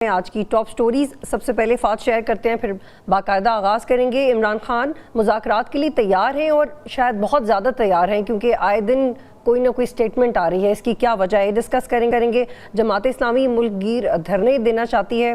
آج کی top stories سب سے پہلے فات شیئر کرتے ہیں، پھر باقاعدہ آغاز کریں گے۔ عمران خان مذاکرات کے لیے تیار ہیں اور شاید بہت زیادہ تیار ہیں، کیونکہ آئے دن کوئی نہ کوئی سٹیٹمنٹ آ رہی ہے۔ اس کی کیا وجہ ہے ڈسکس کریں گے۔ جماعت اسلامی ملک گیر دھرنے دینا چاہتی ہے،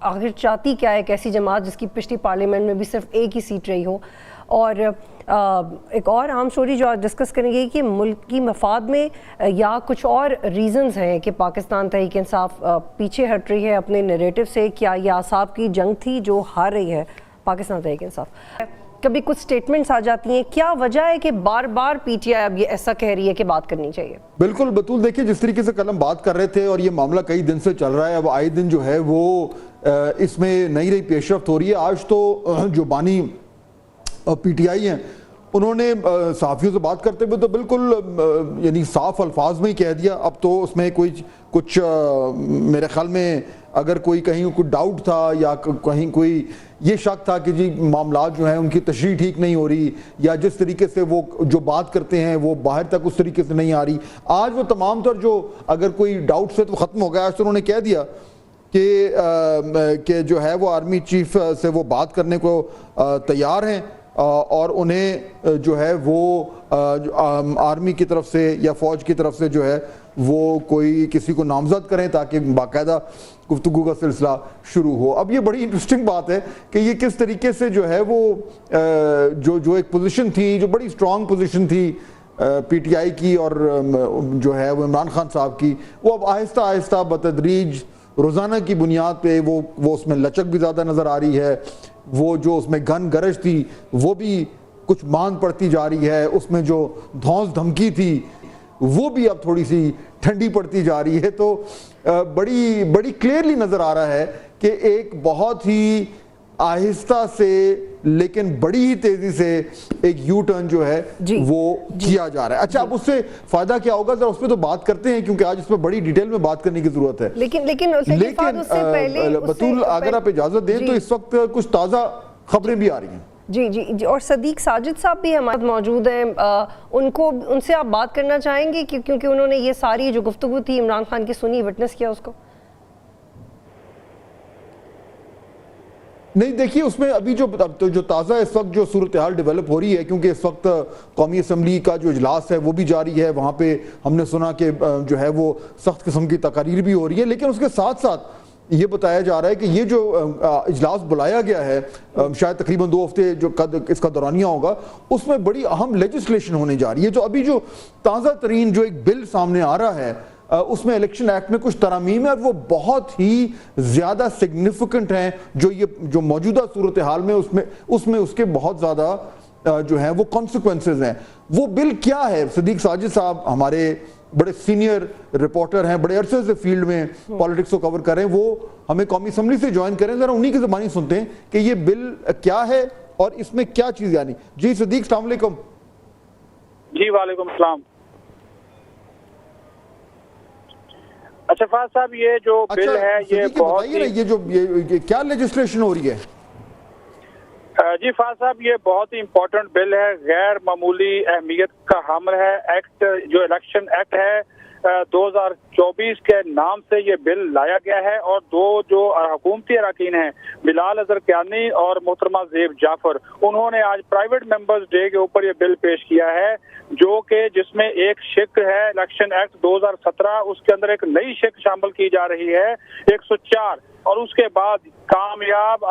آخر چاہتی کیا ہے ایک ایسی جماعت جس کی پچھلی پارلیمنٹ میں بھی صرف ایک ہی سیٹ رہی ہو؟ اور ایک اور اہم اسٹوری جو آج ڈسکس کریں گے کہ ملک کی مفاد میں یا کچھ اور ریزنز ہیں کہ پاکستان تحریک انصاف پیچھے ہٹ رہی ہے اپنے نیریٹو سے۔ کیا یہ اعصاب کی جنگ تھی جو ہار رہی ہے پاکستان تحریک انصاف؟ کبھی کچھ سٹیٹمنٹس آ جاتی ہیں، کیا وجہ ہے کہ بار بار پی ٹی آئی اب یہ ایسا کہہ رہی ہے کہ بات کرنی چاہیے؟ بالکل بطول، دیکھیں جس طریقے سے کل ہم بات کر رہے تھے اور یہ معاملہ کئی دن سے چل رہا ہے، اب آئے دن جو ہے وہ اس میں نئی پیش رفت ہو رہی ہے۔ آج تو جو بانی پی ٹی آئی ہیں انہوں نے صحافیوں سے بات کرتے ہوئے تو بالکل یعنی صاف الفاظ میں ہی کہہ دیا، اب تو اس میں کچھ میرے خیال میں اگر کہیں کوئی ڈاؤٹ تھا یا کہیں کوئی یہ شک تھا کہ جی معاملات جو ہیں ان کی تشریح ٹھیک نہیں ہو رہی یا جس طریقے سے وہ جو بات کرتے ہیں وہ باہر تک اس طریقے سے نہیں آ رہی، آج وہ تمام تر جو اگر کوئی ڈاؤٹ سے تو ختم ہو گیا۔ آج تو انہوں نے کہہ دیا کہ جو ہے وہ آرمی چیف سے وہ بات کرنے کو تیار ہیں اور انہیں جو ہے وہ آرمی کی طرف سے یا فوج کی طرف سے جو ہے وہ کوئی کسی کو نامزد کریں تاکہ باقاعدہ گفتگو کا سلسلہ شروع ہو۔ اب یہ بڑی انٹرسٹنگ بات ہے کہ یہ کس طریقے سے جو ہے وہ جو ایک پوزیشن تھی، جو بڑی سٹرونگ پوزیشن تھی پی ٹی آئی کی اور جو ہے وہ عمران خان صاحب کی، وہ اب آہستہ آہستہ بتدریج روزانہ کی بنیاد پہ وہ اس میں لچک بھی زیادہ نظر آ رہی ہے، وہ جو اس میں گن گرج تھی وہ بھی کچھ ماند پڑتی جا رہی ہے، اس میں جو دھونس دھمکی تھی وہ بھی اب تھوڑی سی ٹھنڈی پڑتی جا رہی ہے۔ تو بڑی کلیئرلی نظر آ رہا ہے کہ ایک بہت ہی آہستہ سے لیکن بڑی ہی تیزی سے ایک یو ٹرن جو ہے وہ کیا جا رہا ہے۔ اچھا، اب اس سے فائدہ کیا ہوگا ذرا اس پہ تو بات کرتے ہیں، کیونکہ آج اس پہ بڑی ڈیٹیل میں بات کرنے کی ضرورت ہے۔ لیکن بطول اگر آپ اجازت دیں تو اس وقت کچھ تازہ خبریں بھی آ رہی ہیں۔ جی، اور صدیق ساجد صاحب بھی ہمارے موجود ہیں، ان سے آپ بات کرنا چاہیں گے کیونکہ انہوں نے یہ ساری جو گفتگو تھی عمران خان کی سنی، وٹنس کیا اس کو؟ نہیں، دیکھیے اس میں ابھی جو تازہ اس وقت جو صورتحال ڈیولپ ہو رہی ہے، کیونکہ اس وقت قومی اسمبلی کا جو اجلاس ہے وہ بھی جاری ہے، وہاں پہ ہم نے سنا کہ جو ہے وہ سخت قسم کی تقاریر بھی ہو رہی ہے، لیکن اس کے ساتھ ساتھ یہ بتایا جا رہا ہے کہ یہ جو اجلاس بلایا گیا ہے شاید تقریباً 2 ہفتے جو اس کا دورانیہ ہوگا، اس میں بڑی اہم لیجسلیشن ہونے جا رہی ہے۔ جو ابھی جو تازہ ترین جو ایک بل سامنے آ رہا ہے اس میں الیکشن ایکٹ میں کچھ ترامیم ہے اور وہ بہت ہی زیادہ سگنیفیکنٹ ہیں، جو موجودہ صورتحال میں اس کے بہت زیادہ جو ہیں وہ کانسیکوینسز ہیں۔ وہ بل کیا ہے؟ صدیق ساجد صاحب ہمارے بڑے سینئر رپورٹر ہیں، بڑے عرصے سے فیلڈ میں پالیٹکس کو کور کر رہے ہیں، وہ ہمیں قومی اسمبلی سے جوائن کریں، ذرا انہی کی زبانی سنتے ہیں کہ یہ بل کیا ہے اور اس میں کیا چیز یعنی۔ جی صدیق، السلام علیکم۔ جی وعلیکم السلام۔ اچھا فاض صاحب، یہ جو بل ہے یہ بہت یہ کیا لیجسلیشن ہو رہی ہے؟ جی فاض صاحب، یہ بہت ہی امپورٹنٹ بل ہے، غیر معمولی اہمیت کا حامل ہے۔ ایکٹ جو الیکشن ایکٹ ہے 2024 کے نام سے یہ بل لایا گیا ہے، اور 2 جو حکومتی اراکین ہیں بلال اظہر کیانی اور محترمہ زیب جعفر، انہوں نے آج پرائیویٹ ممبرز ڈے کے اوپر یہ بل پیش کیا ہے، جو کہ جس میں ایک شق ہے الیکشن ایکٹ 2017، اس کے اندر ایک نئی شق شامل کی جا رہی ہے 104، اور اس کے بعد کامیاب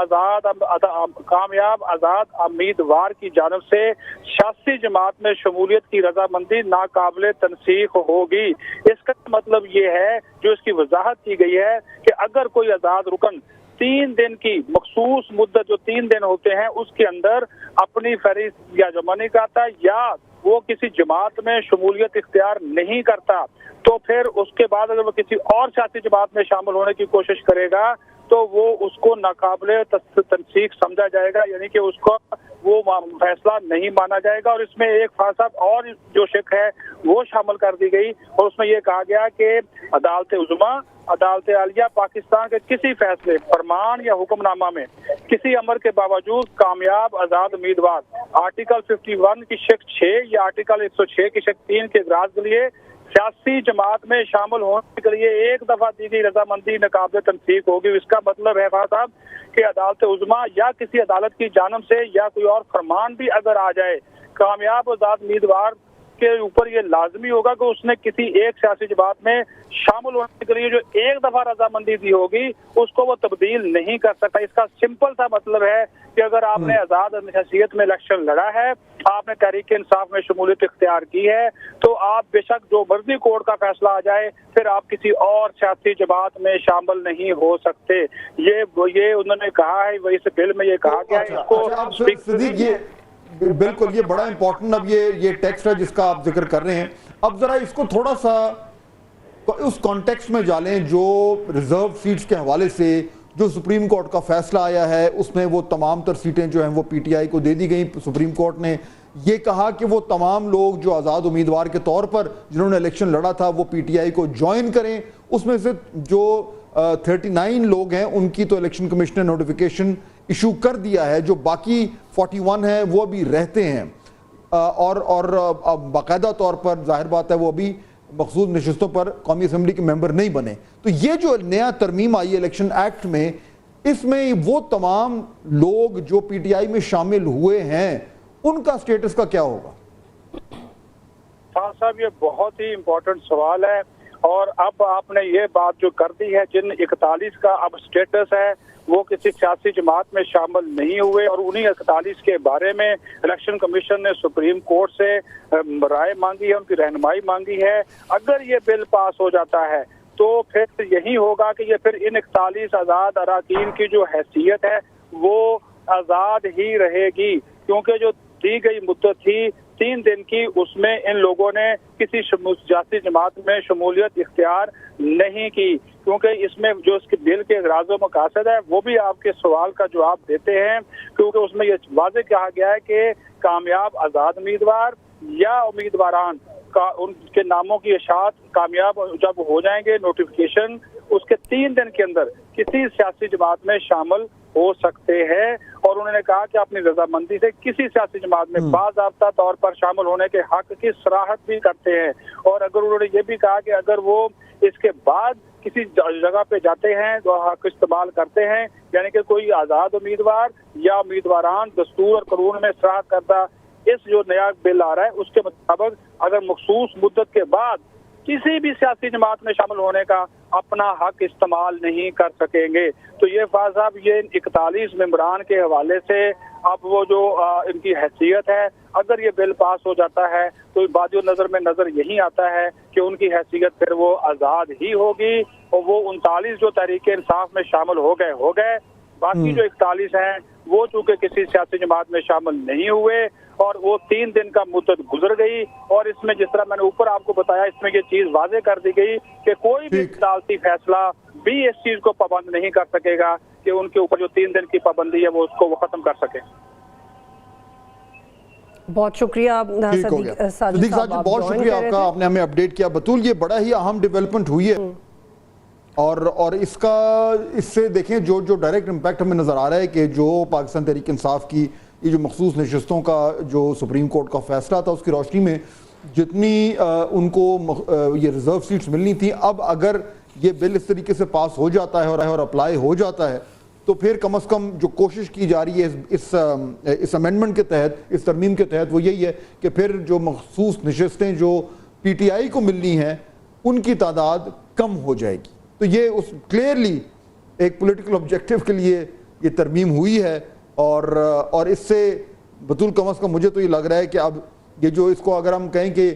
آزاد امیدوار کی جانب سے سیاسی جماعت میں شمولیت کی رضامندی ناقابل تنسیخ ہوگی۔ اس کا مطلب یہ ہے، جو اس کی وضاحت کی گئی ہے، کہ اگر کوئی آزاد رکن 3 دن کی مخصوص مدت جو 3 دن ہوتے ہیں اس کے اندر اپنی فہرست یا جمع نہیں کرتا یا وہ کسی جماعت میں شمولیت اختیار نہیں کرتا، تو پھر اس کے بعد اگر وہ کسی اور سیاسی جماعت میں شامل ہونے کی کوشش کرے گا تو وہ اس کو ناقابل تنسیخ سمجھا جائے گا، یعنی کہ اس کو وہ فیصلہ نہیں مانا جائے گا۔ اور اس میں ایک فاصل اور جو شق ہے وہ شامل کر دی گئی، اور اس میں یہ کہا گیا کہ عدالت عظمیٰ، عدالت عالیہ پاکستان کے کسی فیصلے، فرمان یا حکم نامہ میں کسی امر کے باوجود کامیاب آزاد امیدوار آرٹیکل 51 کی شق 6 یا آرٹیکل 106 کی شق 3 کے اعتراض کے لیے सियासी जमात में शामिल होने के लिए एक दफा दी गई रजामंदी नाकाबिल तनसीख होगी। इसका मतलब है फराज साहब कि अदालत उज़्मा या किसी अदालत की जानब से या कोई और फरमान भी अगर आ जाए, कामयाब आजाद उम्मीदवार के ऊपर ये लाजमी होगा कि उसने किसी एक सियासी जमात में शामिल होने के लिए जो एक दफा रजामंदी दी होगी उसको वो तब्दील नहीं कर सकता। इसका सिंपल सा मतलब है कि अगर आपने आजाद हैसियत में इलेक्शन लड़ा है, आपने तहरीक इंसाफ में शमूलियत इख्तियार की है, तो आप बेशक जो मर्जी कोर्ट का फैसला आ जाए फिर आप किसी और सियासी जमात में शामिल नहीं हो सकते। ये उन्होंने कहा है, इस बिल में ये कहा गया है। इसको बिल्कुल, ये बड़ा इंपॉर्टेंट अब ये टेक्स्ट है जिसका आप जिक्र कर रहे हैं। अब जरा इसको थोड़ा सा उस कॉन्टेक्स्ट में डालें जो रिजर्व सीट्स के हवाले से जो सुप्रीम कोर्ट का फैसला आया है, उसमें वो तमाम तर सीटें जो हैं वो पीटीआई को दे दी गई। सुप्रीम कोर्ट ने ये कहा कि वो तमाम लोग जो आज़ाद उम्मीदवार के तौर पर जिन्होंने इलेक्शन लड़ा था वो पीटीआई को ज्वाइन करें। उसमें से जो 39 लोग हैं उनकी तो इलेक्शन कमीशन ने नोटिफिकेशन इशू कर दिया है, जो बाकी 41 हैं वो अभी रहते हैं और बाकायदा तौर पर जाहिर बात है वो अभी मखसूस नशिस्तों पर कौमी असम्बली के मेंबर नहीं बने। तो ये जो नया तरमीम आई है इलेक्शन एक्ट में, इसमें वो तमाम लोग जो पीटीआई में शामिल हुए हैं उनका स्टेटस का क्या होगा? साहब ये बहुत ही इम्पोर्टेंट सवाल है और अब आपने ये बात जो कर दी है, जिन 41 का अब स्टेटस है वो किसी सियासी जमात में शामिल नहीं हुए और उन्हीं 41 के बारे में इलेक्शन कमीशन ने सुप्रीम कोर्ट से राय मांगी है, उनकी रहनुमाई मांगी है। अगर ये बिल पास हो जाता है तो फिर यही होगा कि ये फिर इन 41 आज़ाद अराकीन की जो हैसियत है वो आज़ाद ही रहेगी, क्योंकि जो दी गई मुद्दत थी 3 दिन की, उसमें इन लोगों ने किसी सियासी जमात में शमूलियत इख्तियार नहीं की, क्योंकि इसमें जो इसके बिल के अगराज़ व मकासद है वो भी आपके सवाल का जवाब देते हैं, क्योंकि उसमें ये वाज़ेह कहा गया है कि कामयाब आज़ाद उम्मीदवार या उम्मीदवारान का उनके नामों की इशाअत कामयाब जब हो जाएंगे नोटिफिकेशन, उसके 3 दिन के अंदर किसी सियासी जमात में शामिल हो सकते हैं। और उन्होंने कहा कि अपनी रजामंदी से किसी सियासी जमात में बाज़ाब्ता तौर पर शामिल होने के हक की सराहत भी करते हैं। और अगर उन्होंने ये भी कहा कि अगर वो इसके बाद किसी जगह पे जाते हैं तो हक इस्तेमाल करते हैं, यानी कि कोई आज़ाद उम्मीदवार या उम्मीदवारान दस्तूर और कानून में सराहत करदा इस जो नया बिल आ रहा है उसके मुताबिक अगर मखसूस मुद्दत के बाद किसी भी सियासी जमात में शामिल होने का अपना हक इस्तेमाल नहीं कर सकेंगे। तो ये फराज साहब ये 41 मेंबरान के हवाले से अब वो जो इनकी हैसियत है, अगर ये बिल पास हो जाता है तो बादियो नज़र में नज़र यही आता है कि उनकी हैसियत फिर वो आज़ाद ही होगी और वो 39 जो तहरीक इंसाफ में शामिल हो गए। बाकी जो 41 हैं वो चूंकि किसी सियासी जमात में शामिल नहीं हुए और वो 3 दिन का मुद्दत गुजर गई। और इसमें जिस तरह मैंने ऊपर आपको बताया, इसमें ये चीज वाजे कर दी गई कि कोई भी अदालती फैसला भी इस चीज को पाबंद नहीं कर सकेगा कि उनके ऊपर जो 3 दिन की पाबंदी है वो उसको वो खत्म कर सके। बहुत शुक्रिया सदीक साहब जी, बहुत शुक्रिया आपका, आपने हमें अपडेट किया। बतूल ये बड़ा ही अहम डेवलपमेंट हुई है और इससे देखें जो डायरेक्ट इम्पैक्ट हमें नज़र आ रहा है कि जो पाकिस्तान तहरीक इंसाफ की ये जो मखसूस नशिस्तों का जो सुप्रीम कोर्ट का फैसला था उसकी रोशनी में जितनी उनको ये रिजर्व सीट्स मिलनी थी, अब अगर ये बिल इस तरीके से पास हो जाता है और अप्लाई हो जाता है तो फिर कम से कम जो कोशिश की जा रही है इस अमेंडमेंट के तहत, इस तरमीम के तहत, वो यही है कि फिर जो मखसूस नशिस्तें जो पीटीआई को मिलनी हैं उनकी तादाद कम हो जाएगी। तो ये उस क्लियरली एक पॉलिटिकल ऑब्जेक्टिव के लिए ये तरमीम हुई है और इससे बतूल कम अज़ कम मुझे तो ये लग रहा है कि अब ये जो इसको अगर हम कहें कि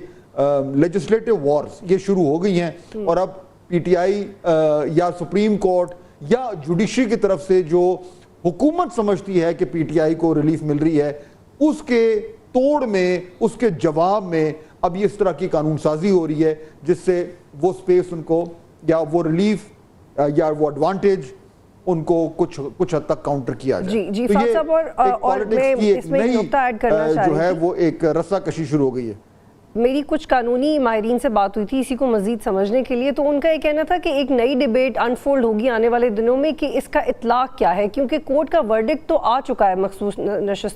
लेजिस्लेटिव वॉर्स ये शुरू हो गई हैं और अब पीटीआई या सुप्रीम कोर्ट या जुडिशरी की तरफ से जो हुकूमत समझती है कि पीटीआई को रिलीफ मिल रही है उसके तोड़ में, उसके जवाब में अब ये इस तरह की कानून साजी हो रही है जिससे वो स्पेस उनको या वो रिलीफ या वो एडवांटेज उनको कुछ हद तक काउंटर किया जाए। जी तो फाज साहब और मैं इसमें एक नुक्ता ऐड करना चाह रही जो है वो एक रस्साकशी शुरू हो गई है। मेरी कुछ कानूनी माहिरीन से बात हुई थी इसी को मजीद समझने के लिए, तो उनका ये कहना था कि एक नई डिबेट अनफोल्ड होगी आने वाले दिनों में कि इसका इतलाक क्या है, क्योंकि कोर्ट का वर्डिक्ट तो आ चुका है मखसूस नशिस्तों